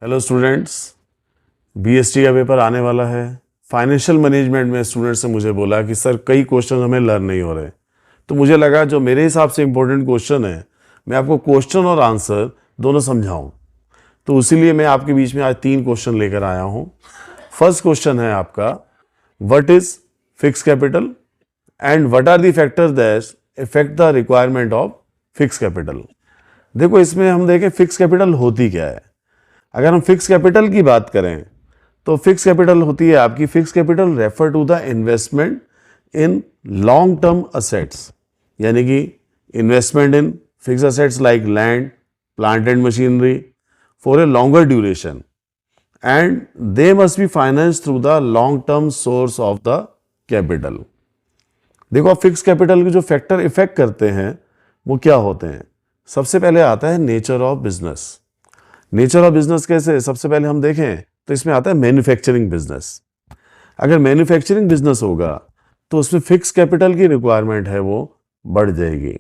Hello students, BST का paper आने वाला है। फाइनेंशियल मैनेजमेंट में स्टूडेंट से मुझे बोला कि सर कई क्वेश्चन हमें लर्न नहीं हो रहे, तो मुझे लगा जो मेरे हिसाब से इम्पोर्टेंट क्वेश्चन है मैं आपको क्वेश्चन और आंसर दोनों समझाऊं। तो इसीलिए मैं आपके बीच में आज 3 क्वेश्चन लेकर आया हूं। फर्स्ट क्वेश्चन है आपका, what is fix capital and what are the factors that effect the requirement of fix capital. देखो, इसमें हम देखें फिक्स कैपिटल होती क्या है। अगर हम फिक्स कैपिटल की बात करें तो फिक्स कैपिटल होती है आपकी, fix capital refer to the investment in long term assets, यानी कि investment in fix assets like land, plant and machinery for a longer duration and they must be financed through the long term source of the capital. देखो, fix capital के जो factor effect करते हैं वो क्या होते हैं। सबसे पहले आता है nature of business. Nature of business कैसे, सबसे पहले हम देखें तो इसमें आता है मैन्युफैक्चरिंग बिजनेस। अगर मैन्युफैक्चरिंग बिजनेस होगा तो उसमें फिक्स कैपिटल की रिक्वायरमेंट है वो बढ़ जाएगी,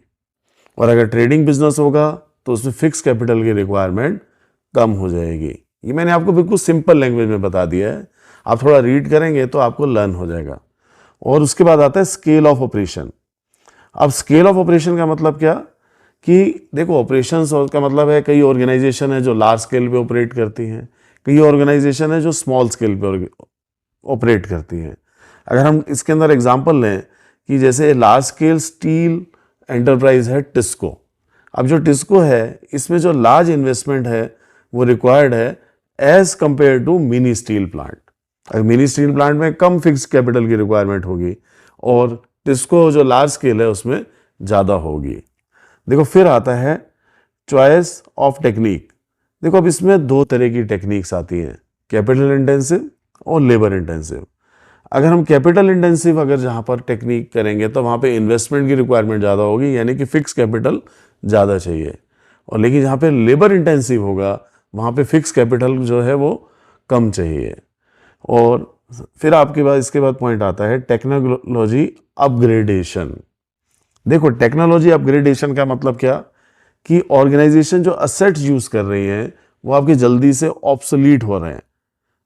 और अगर ट्रेडिंग बिजनेस होगा तो उसमें फिक्स कैपिटल की रिक्वायरमेंट कम हो जाएगी। ये मैंने आपको बिल्कुल सिंपल लैंग्वेज में बता दिया है, आप थोड़ा रीड करेंगे तो आपको लर्न हो जाएगा। और उसके बाद आता है स्केल ऑफ ऑपरेशन। अब स्केल ऑफ ऑपरेशन का मतलब क्या कि देखो, ऑपरेशंस का मतलब है कई ऑर्गेनाइजेशन है जो लार्ज स्केल पे ऑपरेट करती हैं, कई ऑर्गेनाइजेशन है जो स्मॉल स्केल पे ऑपरेट करती हैं। अगर हम इसके अंदर एग्जांपल लें कि जैसे लार्ज स्केल स्टील एंटरप्राइज है टिस्को। अब जो टिस्को है इसमें जो लार्ज इन्वेस्टमेंट है वो रिक्वायर्ड है as compare to mini steel plant. अगर मिनी स्टील प्लांट में कम फिक्स कैपिटल की रिक्वायरमेंट होगी और टिस्को जो लार्ज स्केल है उसमें ज़्यादा होगी। देखो, फिर आता है चॉइस ऑफ टेक्निक। देखो, अब इसमें 2 तरह की टेक्निक्स आती हैं, कैपिटल इंटेंसिव और लेबर इंटेंसिव। अगर हम कैपिटल इंटेंसिव अगर जहाँ पर टेक्निक करेंगे तो वहाँ पे इन्वेस्टमेंट की रिक्वायरमेंट ज़्यादा होगी, यानी कि फिक्स कैपिटल ज़्यादा चाहिए। और लेकिन जहाँ पे लेबर इंटेंसिव होगा वहाँ पे फिक्स कैपिटल जो है वो कम चाहिए। और फिर आपके बाद इसके बाद पॉइंट आता है टेक्नोलॉजी अपग्रेडेशन। देखो, टेक्नोलॉजी अपग्रेडेशन का मतलब क्या कि ऑर्गेनाइजेशन जो असेट्स यूज कर रही हैं वो आपके जल्दी से ऑब्सोलीट हो रहे हैं।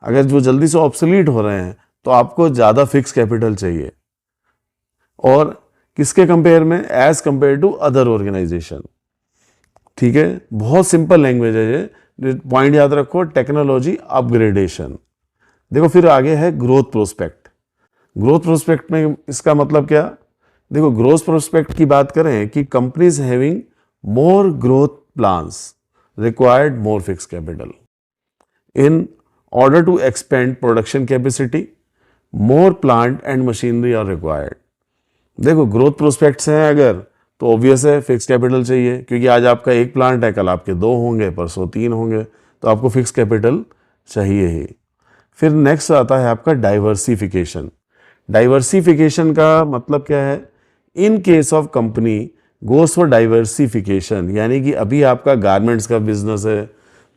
अगर वो जल्दी से ऑब्सोलीट हो रहे हैं तो आपको ज़्यादा फिक्स कैपिटल चाहिए, और किसके कंपेयर में, as compare to other organisation. ठीक है, बहुत सिंपल लैंग्वेज है ये, पॉइंट याद रखो, टेक्नोलॉजी अपग्रेडेशन। देखो, फिर आगे है ग्रोथ प्रोस्पेक्ट। ग्रोथ प्रोस्पेक्ट में इसका मतलब क्या, देखो, ग्रोथ प्रोस्पेक्ट की बात करें कि companies having more growth plans required more fix capital in order to expand production capacity, more plant and machinery are required. देखो, ग्रोथ प्रोस्पेक्ट्स हैं अगर तो ऑब्वियस है फिक्स कैपिटल चाहिए, क्योंकि आज आपका 1 प्लांट है, कल आपके 2 होंगे, परसों 3 होंगे, तो आपको फिक्स कैपिटल चाहिए ही। फिर नेक्स्ट आता है आपका डाइवर्सिफिकेशन। डाइवर्सिफिकेशन का मतलब क्या है, in case of company goes for diversification, यानी कि अभी आपका गारमेंट्स का बिजनेस है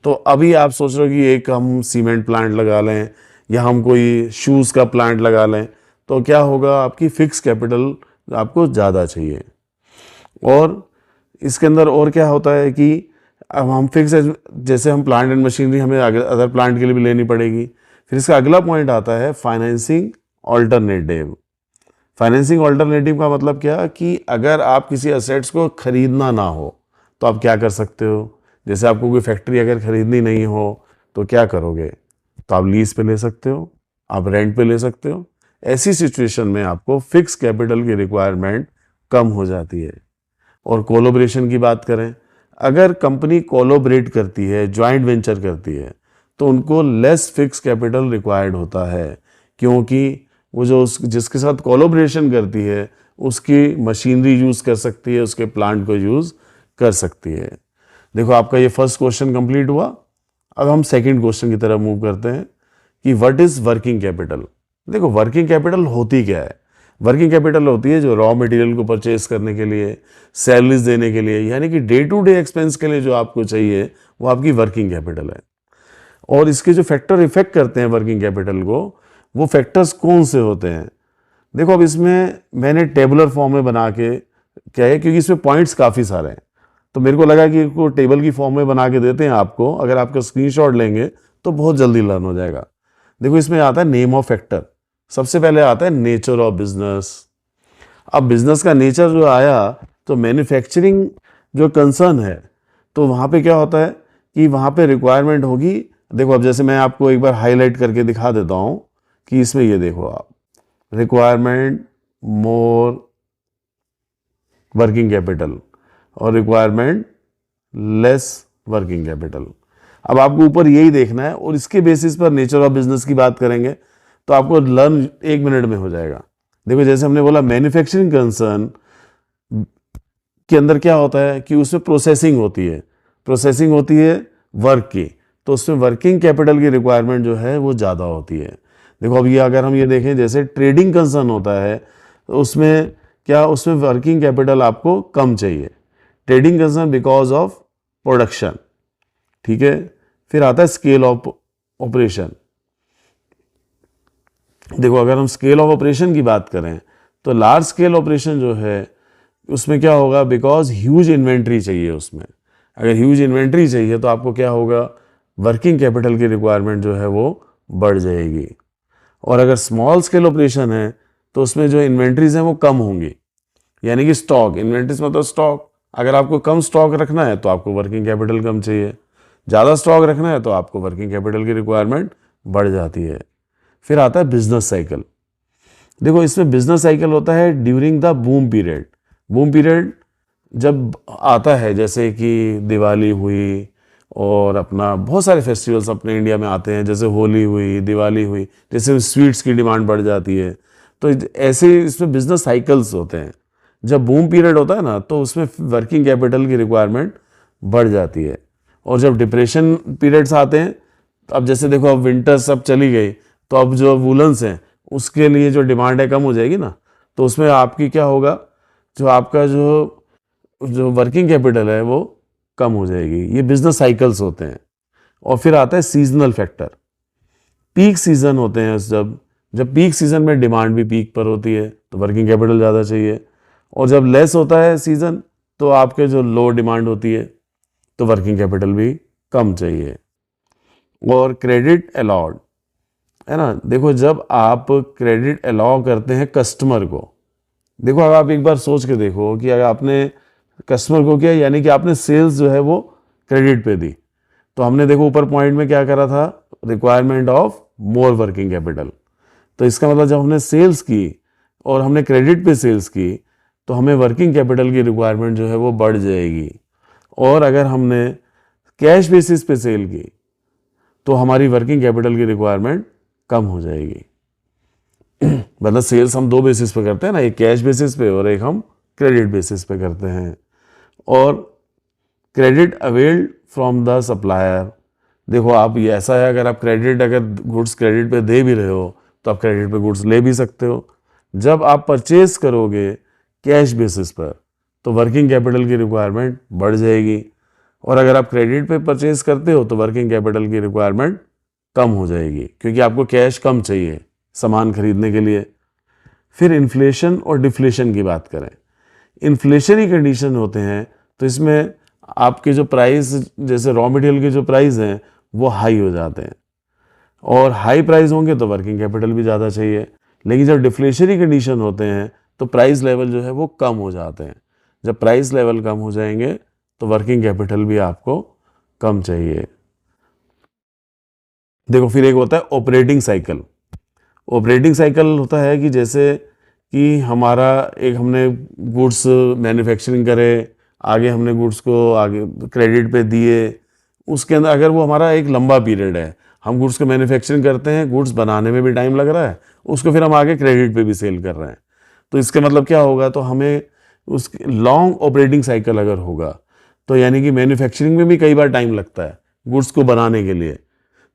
तो अभी आप सोच रहे हो कि एक हम सीमेंट प्लांट लगा लें या हम कोई शूज़ का प्लांट लगा लें, तो क्या होगा, आपकी फिक्स कैपिटल आपको ज़्यादा चाहिए। और इसके अंदर और क्या होता है कि अब हम फिक्स, जैसे हम प्लांट एंड मशीनरी हमें अदर प्लांट के लिए भी लेनी पड़ेगी। फिर इसका अगला पॉइंट आता है फाइनेंसिंग ऑल्टरनेटिव। फाइनेंसिंग ऑल्टरनेटिव का मतलब क्या कि अगर आप किसी असेट्स को खरीदना ना हो तो आप क्या कर सकते हो। जैसे आपको कोई फैक्ट्री अगर खरीदनी नहीं हो तो क्या करोगे, तो आप लीज पे ले सकते हो, आप रेंट पे ले सकते हो। ऐसी सिचुएशन में आपको फिक्स कैपिटल की रिक्वायरमेंट कम हो जाती है। और कोलोब्रेशन की बात करें, अगर कंपनी कोलोब्रेट करती है, ज्वाइंट वेंचर करती है, तो उनको लेस फिक्स कैपिटल रिक्वायर्ड होता है, क्योंकि वो जो जिसके साथ कोलैबोरेशन करती है उसकी मशीनरी यूज़ कर सकती है, उसके प्लांट को यूज़ कर सकती है। देखो, आपका ये फर्स्ट क्वेश्चन कंप्लीट हुआ। अब हम सेकंड क्वेश्चन की तरफ मूव करते हैं कि व्हाट इज़ वर्किंग कैपिटल। देखो, वर्किंग कैपिटल होती क्या है। वर्किंग कैपिटल होती है जो रॉ मटेरियल को परचेज करने के लिए, सैलरीज देने के लिए, यानी कि डे टू डे एक्सपेंस के लिए जो आपको चाहिए वो आपकी वर्किंग कैपिटल है। और इसके जो फैक्टर इफेक्ट करते हैं वर्किंग कैपिटल को, वो फैक्टर्स कौन से होते हैं। देखो, अब इसमें मैंने टेबुलर फॉर्म में बना के क्या है, क्योंकि इसमें पॉइंट्स काफ़ी सारे हैं, तो मेरे को लगा कि इसको टेबल की फॉर्म में बना के देते हैं आपको, अगर आपका स्क्रीनशॉट लेंगे तो बहुत जल्दी लर्न हो जाएगा। देखो इसमें आता है नेम ऑफ फैक्टर, सबसे पहले आता है नेचर ऑफ बिजनेस। अब बिजनेस का नेचर जो आया तो मैन्युफैक्चरिंग जो कंसर्न है, तो वहाँ पे क्या होता है कि वहाँ पे रिक्वायरमेंट होगी। देखो अब जैसे मैं आपको एक बार हाईलाइट करके दिखा देता हूँ कि इसमें ये देखो आप, रिक्वायरमेंट मोर वर्किंग कैपिटल और रिक्वायरमेंट लेस वर्किंग कैपिटल। अब आपको ऊपर यही देखना है और इसके बेसिस पर नेचर ऑफ बिजनेस की बात करेंगे तो आपको लर्न 1 मिनट में हो जाएगा। देखो जैसे हमने बोला मैन्युफैक्चरिंग कंसर्न के अंदर क्या होता है कि उसमें प्रोसेसिंग होती है वर्क की, तो उसमें वर्किंग कैपिटल की रिक्वायरमेंट जो है वो ज़्यादा होती है। देखो अब ये अगर हम ये देखें जैसे ट्रेडिंग कंसर्न होता है तो उसमें क्या, उसमें वर्किंग कैपिटल आपको कम चाहिए, trading concern because of production. ठीक है, फिर आता है स्केल ऑफ ऑपरेशन। देखो अगर हम स्केल ऑफ ऑपरेशन की बात करें तो लार्ज स्केल ऑपरेशन जो है उसमें क्या होगा, बिकॉज ह्यूज इन्वेंट्री चाहिए उसमें। अगर ह्यूज इन्वेंट्री चाहिए तो आपको क्या होगा, वर्किंग कैपिटल की रिक्वायरमेंट जो है वो बढ़ जाएगी। और अगर स्मॉल स्केल ऑपरेशन है तो उसमें जो इन्वेंट्रीज हैं वो कम होंगी, यानी कि स्टॉक, इन्वेंट्रीज मतलब स्टॉक। अगर आपको कम स्टॉक रखना है तो आपको वर्किंग कैपिटल कम चाहिए, ज़्यादा स्टॉक रखना है तो आपको वर्किंग कैपिटल की रिक्वायरमेंट बढ़ जाती है। फिर आता है बिजनेस साइकिल। देखो इसमें बिजनेस साइकिल होता है during the boom period. Boom period जब आता है, जैसे कि दिवाली हुई और अपना बहुत सारे फेस्टिवल्स अपने इंडिया में आते हैं, जैसे होली हुई, दिवाली हुई, जैसे स्वीट्स की डिमांड बढ़ जाती है, तो ऐसे इसमें बिजनेस साइकिल्स होते हैं। जब बूम पीरियड होता है ना तो उसमें वर्किंग कैपिटल की रिक्वायरमेंट बढ़ जाती है। और जब डिप्रेशन पीरियड्स आते हैं, तो अब जैसे देखो अब विंटर सब चली गई तो अब जो वूलन्स हैं उसके लिए जो डिमांड है कम हो जाएगी ना, तो उसमें आपकी क्या होगा, जो आपका जो वर्किंग कैपिटल है वो कम हो जाएगी। ये बिजनेस साइकिल्स होते हैं। और फिर आता है सीजनल फैक्टर। पीक सीजन होते हैं, जब पीक सीजन में डिमांड भी पीक पर होती है तो वर्किंग कैपिटल ज़्यादा चाहिए, और जब लेस होता है सीजन तो आपके जो लो डिमांड होती है तो वर्किंग कैपिटल भी कम चाहिए। और क्रेडिट अलाउड है ना, देखो जब आप क्रेडिट अलाउ करते हैं कस्टमर को, देखो अगर आप एक बार सोच के देखो कि अगर आपने कस्टमर को किया, यानी कि आपने सेल्स जो है वो क्रेडिट पे दी, तो हमने देखो ऊपर पॉइंट में क्या करा था, requirement of more working capital. तो इसका मतलब जब हमने सेल्स की और हमने क्रेडिट पे सेल्स की तो हमें वर्किंग कैपिटल की रिक्वायरमेंट जो है वो बढ़ जाएगी। और अगर हमने कैश बेसिस पे सेल की तो हमारी वर्किंग कैपिटल की रिक्वायरमेंट कम हो जाएगी। मतलब सेल्स हम 2 बेसिस पे करते हैं ना, एक कैश बेसिस पे और एक हम क्रेडिट बेसिस पे करते हैं। और credit availed from the supplier, देखो आप ये ऐसा है, अगर गुड्स क्रेडिट पे दे भी रहे हो तो आप क्रेडिट पे गुड्स ले भी सकते हो। जब आप परचेज करोगे कैश बेसिस पर तो वर्किंग कैपिटल की रिक्वायरमेंट बढ़ जाएगी, और अगर आप क्रेडिट पे परचेज करते हो तो वर्किंग कैपिटल की रिक्वायरमेंट कम हो जाएगी, क्योंकि आपको कैश कम चाहिए सामान खरीदने के लिए। फिर इन्फ्लेशन और डिफ्लेशन की बात करें, इन्फ्लेशनरी कंडीशन होते हैं तो इसमें आपके जो प्राइस, जैसे रॉ मटेरियल के जो प्राइस हैं वो हाई हो जाते हैं, और हाई प्राइस होंगे तो वर्किंग कैपिटल भी ज़्यादा चाहिए। लेकिन जब डिफ्लेशनरी कंडीशन होते हैं तो प्राइस लेवल जो है वो कम हो जाते हैं। जब प्राइस लेवल कम हो जाएंगे तो वर्किंग कैपिटल भी आपको कम चाहिए। देखो फिर एक होता है ऑपरेटिंग साइकिल। ऑपरेटिंग साइकिल होता है कि जैसे कि हमारा एक, हमने गुड्स मैन्युफैक्चरिंग करे, आगे हमने गुड्स को आगे क्रेडिट पे दिए, उसके अंदर अगर वो हमारा एक लंबा पीरियड है, हम गुड्स को मैन्युफैक्चरिंग करते हैं, गुड्स बनाने में भी टाइम लग रहा है, उसको फिर हम आगे क्रेडिट पे भी सेल कर रहे हैं, तो इसका मतलब क्या होगा, तो हमें उसकी लॉन्ग ऑपरेटिंग साइकिल अगर होगा तो यानी कि मैन्युफैक्चरिंग में भी कई बार टाइम लगता है गुड्स को बनाने के लिए,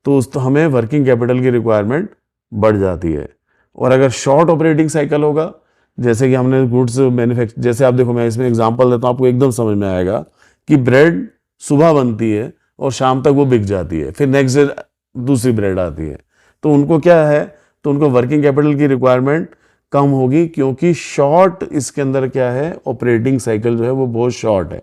तो हमें वर्किंग कैपिटल की रिक्वायरमेंट बढ़ जाती है। और अगर शॉर्ट ऑपरेटिंग साइकिल होगा, जैसे कि हमने गुड्स मैन्युफैक्चर, जैसे आप देखो मैं इसमें एग्जांपल देता हूँ, आपको एकदम समझ में आएगा कि ब्रेड सुबह बनती है और शाम तक वो बिक जाती है, फिर नेक्स्ट डे दूसरी ब्रेड आती है, तो उनको क्या है, तो उनको वर्किंग कैपिटल की रिक्वायरमेंट कम होगी, क्योंकि शॉर्ट इसके अंदर क्या है, ऑपरेटिंग साइकिल जो है वो बहुत शॉर्ट है।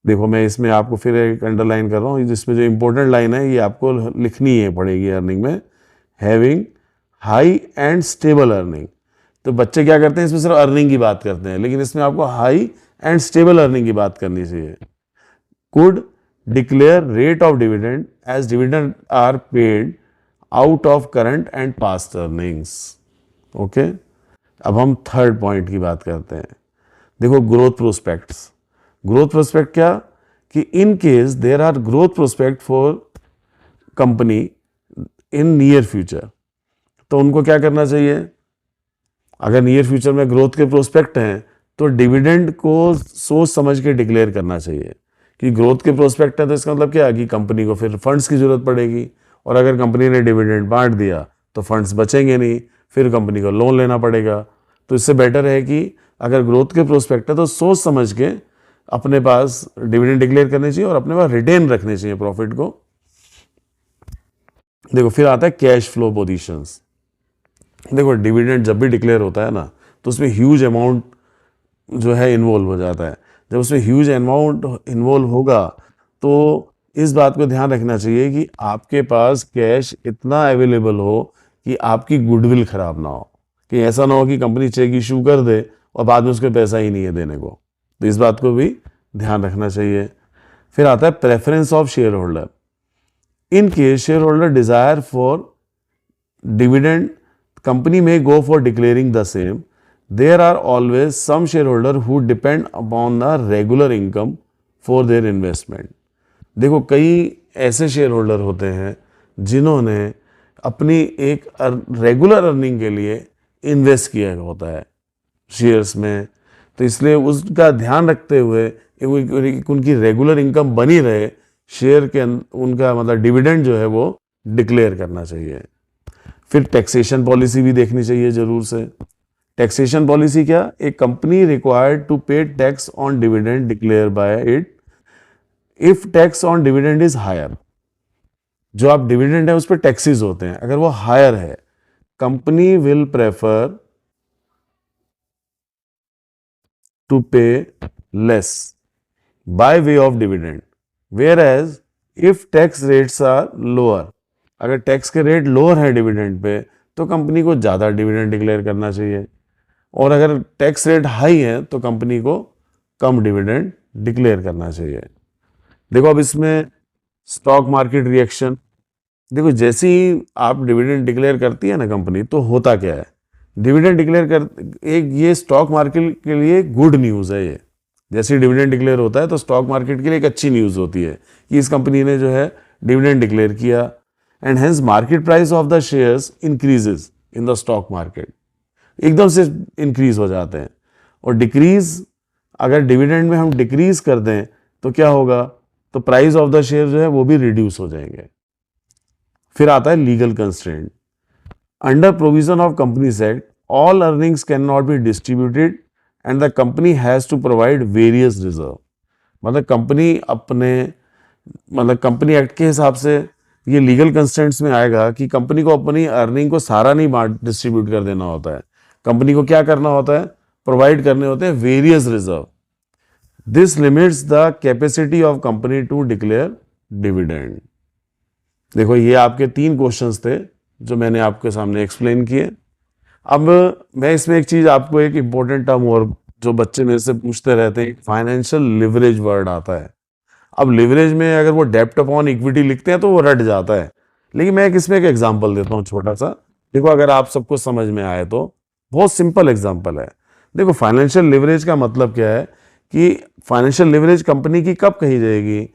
देखो मैं इसमें आपको फिर एक अंडरलाइन कर रहा हूँ, जिसमें जो इंपॉर्टेंट लाइन है ये आपको लिखनी है पड़ेगी अर्निंग में, having high and stable earning. तो बच्चे क्या करते हैं, इसमें सिर्फ अर्निंग की बात करते हैं, लेकिन इसमें आपको हाई एंड स्टेबल अर्निंग की बात करनी चाहिए। Could declare rate of dividend as dividend are paid out of current and past earnings. Okay, अब हम थर्ड पॉइंट की बात करते हैं। देखो ग्रोथ प्रोस्पेक्ट्स। ग्रोथ प्रोस्पेक्ट क्या, कि in case there are growth prospect for company in near future, तो उनको क्या करना चाहिए, अगर नियर फ्यूचर में ग्रोथ के प्रोस्पेक्ट हैं तो डिविडेंड को सोच समझ के डिक्लेयर करना चाहिए। कि ग्रोथ के प्रोस्पेक्ट है तो इसका मतलब क्या है कि कंपनी को फिर फंड्स की जरूरत पड़ेगी, और अगर कंपनी ने डिविडेंड बांट दिया तो फंड्स बचेंगे नहीं, फिर कंपनी को लोन लेना पड़ेगा। तो इससे बेटर है कि अगर ग्रोथ के प्रोस्पेक्ट है तो सोच समझ के अपने पास डिविडेंड डिक्लेयर करने चाहिए और अपने पास रिटेन रखने चाहिए प्रॉफिट को। देखो फिर आता है कैश फ्लो पोजीशंस। देखो डिविडेंड जब भी डिक्लेयर होता है ना, तो उसमें ह्यूज अमाउंट जो है इन्वॉल्व हो जाता है। जब उसमें ह्यूज अमाउंट इन्वॉल्व होगा तो इस बात को ध्यान रखना चाहिए कि आपके पास कैश इतना अवेलेबल हो कि आपकी गुडविल खराब ना हो, कि ऐसा ना हो कि कंपनी चेक इशू कर दे और बाद में उसके पैसा ही नहीं है देने को। तो इस बात को भी ध्यान रखना चाहिए। फिर आता है preference of share holder. In case share holder desire for dividend, company may go for declaring the same. There are always some shareholder who depend upon the regular income for their investment. देखो कई ऐसे share holder होते हैं जिन्होंने अपनी एक regular earning के लिए इन्वेस्ट किया होता है शेयर्स में, तो इसलिए उसका ध्यान रखते हुए उनकी रेगुलर इनकम बनी रहे, शेयर के उनका मतलब डिविडेंड जो है वो डिक्लेयर करना चाहिए। फिर टैक्सेशन पॉलिसी भी देखनी चाहिए जरूर से। टैक्सेशन पॉलिसी क्या, एक company required to pay tax on dividend declare by it if tax on dividend is higher. जो आप डिविडेंड है उस पर टैक्सेस होते हैं, अगर वो हायर है, company will prefer to pay less by way of dividend, whereas if tax rates are lower, अगर टैक्स के रेट लोअर है डिविडेंड पे तो कंपनी को ज़्यादा डिविडेंड डिक्लेयर करना चाहिए, और अगर टैक्स रेट हाई है तो कंपनी को कम डिविडेंड डिक्लेयर करना चाहिए। देखो अब इसमें स्टॉक मार्केट रिएक्शन। देखो जैसे ही आप डिविडेंड डिक्लेयर करती है ना कंपनी, तो होता क्या है, डिविडेंड डिक्लेयर कर, एक ये स्टॉक मार्केट के लिए गुड न्यूज़ है। ये जैसे ही डिविडेंड डिक्लेयर होता है तो स्टॉक मार्केट के लिए एक अच्छी न्यूज़ होती है कि इस कंपनी ने जो है डिविडेंड डिक्लेयर किया, and hence market price of the shares increases in the stock market, एकदम से इंक्रीज हो जाते हैं। और डिक्रीज, अगर डिविडेंड में हम डिक्रीज कर दें तो क्या होगा, तो प्राइस ऑफ द शेयर जो है वो भी रिड्यूस हो जाएंगे। फिर आता है legal constraint. Under provision of companies act all earnings cannot be distributed and the company has to provide various reserve. मतलब कंपनी अपने, मतलब कंपनी एक्ट के हिसाब से ये लीगल कंस्ट्रेंट्स में आएगा कि कंपनी को अपनी अर्निंग को सारा नहीं डिस्ट्रीब्यूट कर देना होता है, कंपनी को क्या करना होता है, प्रोवाइड करने होते हैं various reserve. This limits the capacity of company to declare dividend. देखो ये आपके 3 क्वेश्चंस थे जो मैंने आपके सामने एक्सप्लेन किए। अब मैं इसमें एक चीज आपको, एक इंपॉर्टेंट टर्म और जो बच्चे मेरे से पूछते रहते हैं, फाइनेंशियल लिवरेज वर्ड आता है। अब लिवरेज में अगर वो डेप्ट अपॉन इक्विटी लिखते हैं तो वो रट जाता है, लेकिन मैं इसमें एक एग्जांपल देता हूँ छोटा सा। देखो अगर आप सबको समझ में आए तो बहुत सिंपल एग्जांपल है। देखो फाइनेंशियल लिवरेज का मतलब क्या है कि फाइनेंशियल लिवरेज कंपनी की कब कही जाएगी।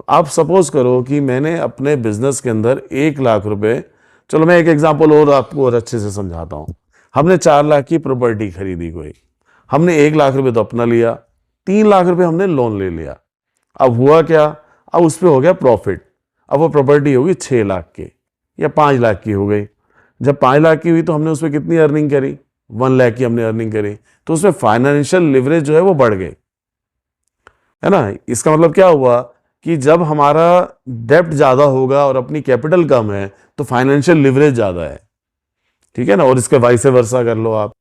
आप सपोज करो कि मैंने अपने बिजनेस के अंदर 1 लाख रुपए, चलो मैं एक एग्जांपल और आपको और अच्छे से समझाता हूँ। हमने 4 लाख की प्रॉपर्टी खरीदी कोई, हमने 1 लाख रुपए तो अपना लिया, 3 लाख रुपए हमने लोन ले लिया। अब हुआ क्या, अब उस पर हो गया प्रॉफिट, अब वो प्रॉपर्टी होगी 6 लाख की या 5 लाख की हो गई। जब 5 लाख की हुई तो हमने उसमें कितनी अर्निंग करी, 1 लाख की हमने अर्निंग करी, तो उसमें फाइनेंशियल लिवरेज जो है वो बढ़ गई, है ना। इसका मतलब क्या हुआ कि जब हमारा डेप्ट ज़्यादा होगा और अपनी कैपिटल कम है तो फाइनेंशियल लिवरेज ज़्यादा है, ठीक है ना। और इसके वाइस वर्सा कर लो आप।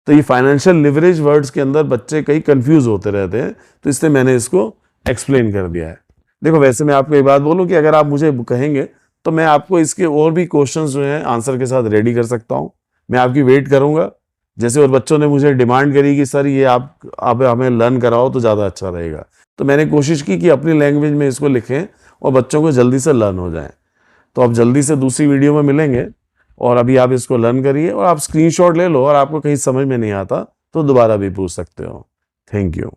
तो ये फाइनेंशियल लिवरेज वर्ड्स के अंदर बच्चे कई कंफ्यूज होते रहते हैं, तो इसलिए मैंने इसको एक्सप्लेन कर दिया है। देखो वैसे मैं आपको एक बात बोलूं कि अगर आप मुझे कहेंगे तो मैं आपको इसके और भी क्वेश्चंस जो हैं आंसर के साथ रेडी कर सकता हूं। मैं आपकी वेट करूंगा। जैसे और बच्चों ने मुझे डिमांड करी कि सर ये आप हमें लर्न कराओ तो ज़्यादा अच्छा रहेगा, तो मैंने कोशिश की कि अपनी लैंग्वेज में इसको लिखें और बच्चों को जल्दी से लर्न हो जाए। तो अब जल्दी से दूसरी वीडियो में मिलेंगे और अभी आप इसको लर्न करिए और आप स्क्रीनशॉट ले लो और आपको कहीं समझ में नहीं आता तो दोबारा भी पूछ सकते हो। Thank you.